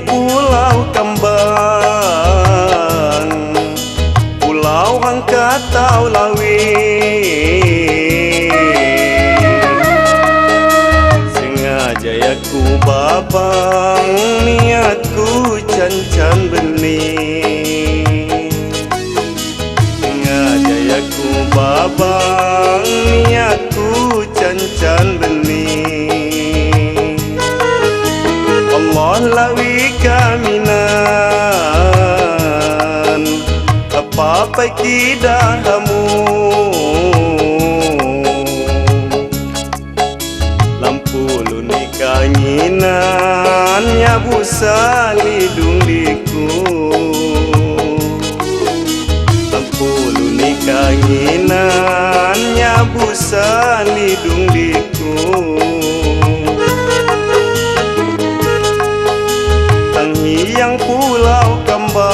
yang pulau kembang, pulau Angkatau Lawi. Sengaja ya ku babang, niatku cancan benih. Sengaja ya ku babang, niatku cancan benih. Allah lawi kaminan, apa-apa tidak kamu. Lampu luni kanginan, nyabu salidung diku. Lampu luni kanginan, nyabu salidung diku. Yang pulau kembang,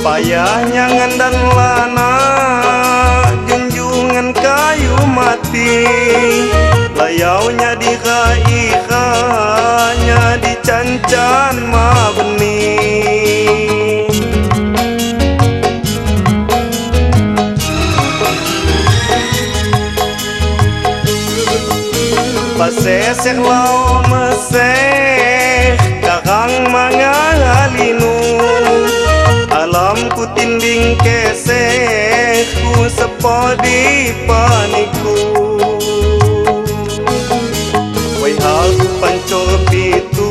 payahnya ngandan lana, junjungan kayu mati. Layaunya di kai-kanya, di cancan ma benih. Pasesek lau meseh, kakang mangalinu. Alam ku tinding keseh, ku sepodi paniku. Wai aku pancor pitu,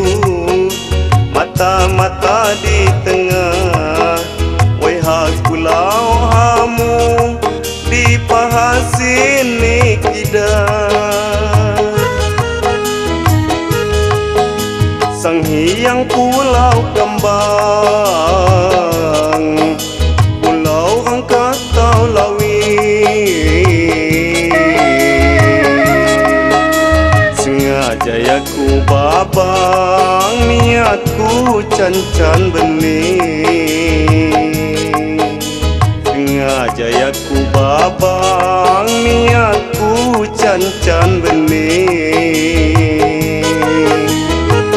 mata-mata di tengah. Wai aku lau hamu, di pahasin nikidah. Sang Hyang pulau kembang, pulau Angkatau Lawi. Sengaja ya ku babang, niatku cancan benih. Sengaja ya ku babang, niatku cancan benih.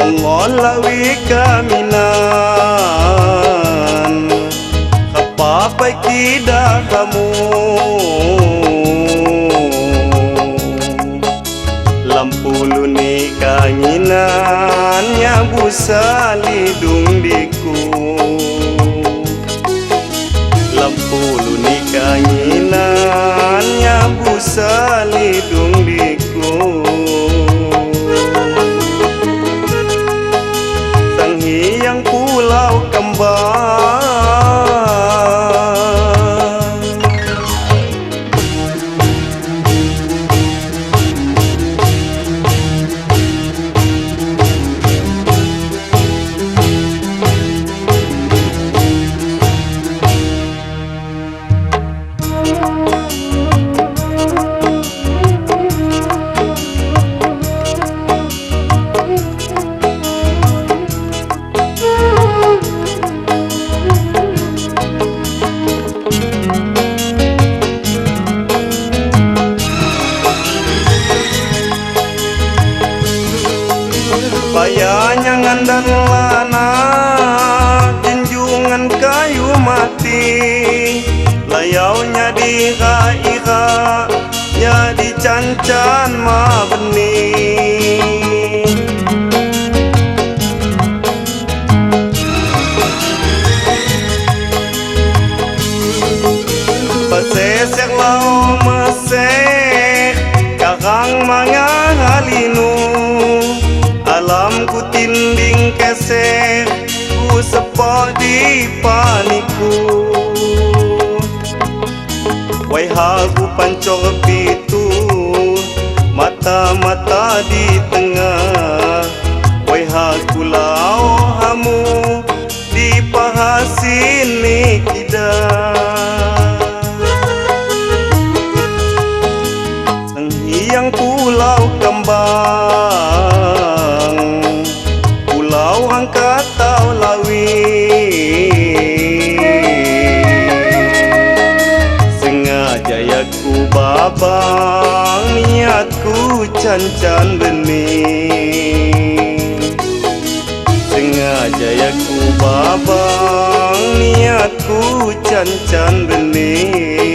Allah lawi kaminan, apa-apa tidak kamu. Lampu luni kanginan, nyabu salidung diku. Lampu luni kanginan, nyabu salidung diku. Yang pulau kembang, payahnya ngandan lana, junjungan kayu mati. Layaunya di kai-kanya, di cancan ma benih. Pasesek lau mesek, kakang mangalinu. Alam ku tinding keseh, ku sepodi paniku. Wai hagu pancor pitu, mata-mata di tengah. Wai hagu lau hamu di pahasin kidah. Yang pulau kembang, pulau Angkatau Lawi. Sengaja ya ku babang, niatku cancan bening. Sengaja ya ku babang, niatku cancan bening.